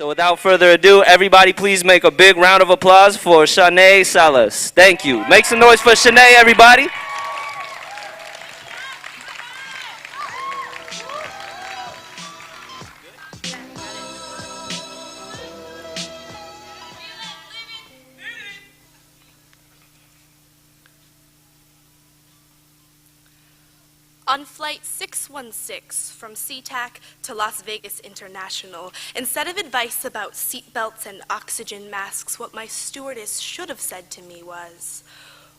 So without further ado, everybody please make a big round of applause for Shanay Salas. Thank you. Make some noise for Shanay, everybody. On Flight 616 from SeaTac to Las Vegas International, instead of advice about seatbelts and oxygen masks, what my stewardess should have said to me was,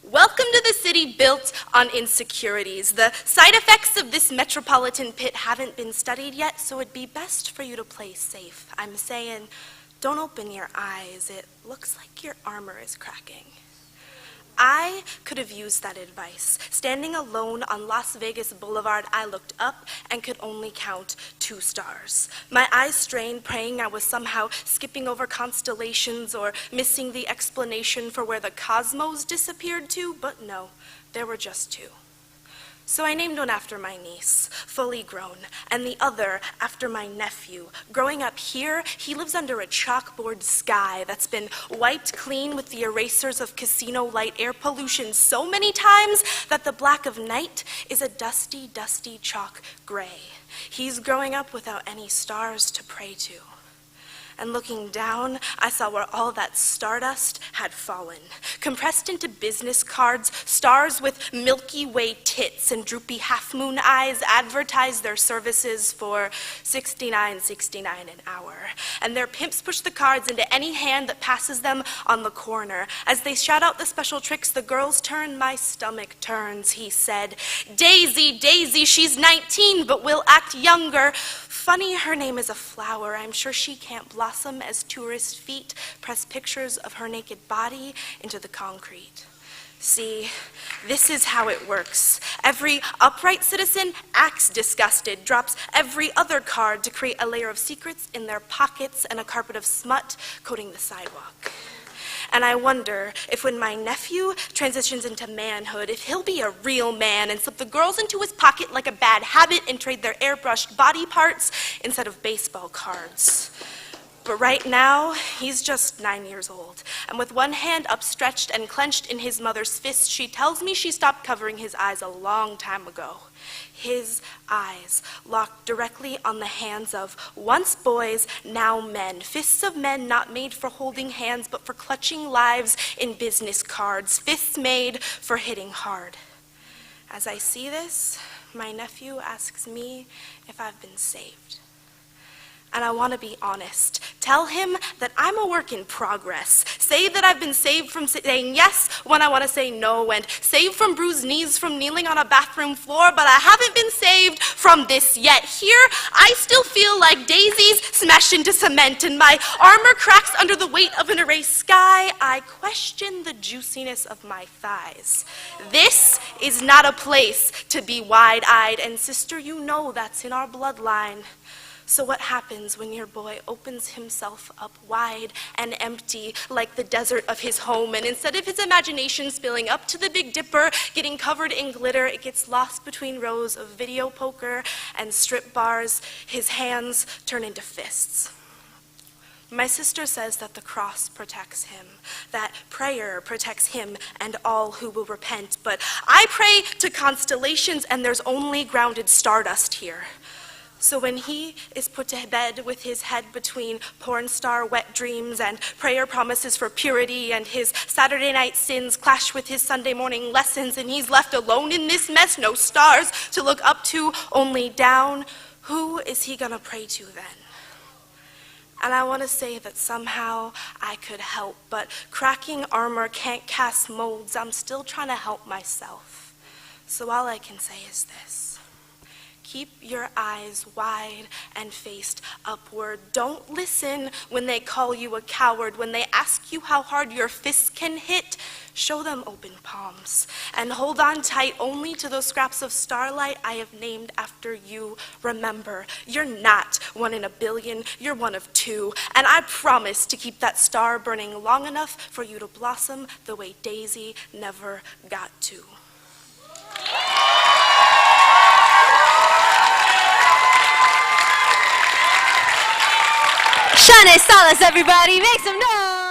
"Welcome to the city built on insecurities. The side effects of this metropolitan pit haven't been studied yet, so it'd be best for you to play safe. I'm saying, don't open your eyes. It looks like your armor is cracking." I could have used that advice. Standing alone on Las Vegas Boulevard, I looked up and could only count 2 stars. My eyes strained, praying I was somehow skipping over constellations or missing the explanation for where the cosmos disappeared to, but no, there were just 2. So I named one after my niece, fully grown, and the other after my nephew. Growing up here, he lives under a chalkboard sky that's been wiped clean with the erasers of casino light air pollution so many times that the black of night is a dusty, dusty chalk gray. He's growing up without any stars to pray to. And looking down, I saw where all that stardust had fallen. Compressed into business cards, stars with Milky Way tits and droopy half-moon eyes advertise their services for $69.69 an hour. And their pimps push the cards into any hand that passes them on the corner. As they shout out the special tricks, the girl's turn, my stomach turns. He said, "Daisy, Daisy, she's 19, but will act younger. Funny, her name is a flower. I'm sure she can't blossom as tourist feet press pictures of her naked body into the concrete." See, this is how it works. Every upright citizen acts disgusted, drops every other card to create a layer of secrets in their pockets and a carpet of smut coating the sidewalk. And I wonder if when my nephew transitions into manhood, if he'll be a real man and slip the girls into his pocket like a bad habit and trade their airbrushed body parts instead of baseball cards. But right now, he's just 9 years old. And with one hand upstretched and clenched in his mother's fist, she tells me she stopped covering his eyes a long time ago. His eyes locked directly on the hands of once boys, now men. Fists of men not made for holding hands, but for clutching lives in business cards. Fists made for hitting hard. As I see this, my nephew asks me if I've been saved. And I want to be honest. Tell him that I'm a work in progress. Say that I've been saved from saying yes when I want to say no, and saved from bruised knees from kneeling on a bathroom floor, but I haven't been saved from this yet. Here, I still feel like daisies smashed into cement, and my armor cracks under the weight of an erased sky. I question the juiciness of my thighs. This is not a place to be wide-eyed, and sister, you know that's in our bloodline. So what happens when your boy opens himself up wide and empty like the desert of his home, and instead of his imagination spilling up to the Big Dipper, getting covered in glitter, it gets lost between rows of video poker and strip bars? His hands turn into fists. My sister says that the cross protects him, that prayer protects him and all who will repent, but I pray to constellations and there's only grounded stardust here. So when he is put to bed with his head between porn star wet dreams and prayer promises for purity, and his Saturday night sins clash with his Sunday morning lessons, and he's left alone in this mess, no stars to look up to, only down, who is he gonna pray to then? And I want to say that somehow I could help, but cracking armor can't cast molds. I'm still trying to help myself. So all I can say is this. Keep your eyes wide and faced upward. Don't listen when they call you a coward. When they ask you how hard your fists can hit, show them open palms. And hold on tight only to those scraps of starlight I have named after you. Remember, you're not 1 in a billion, you're 1 of 2. And I promise to keep that star burning long enough for you to blossom the way Daisy never got to. Shanay Salas, everybody, make some noise!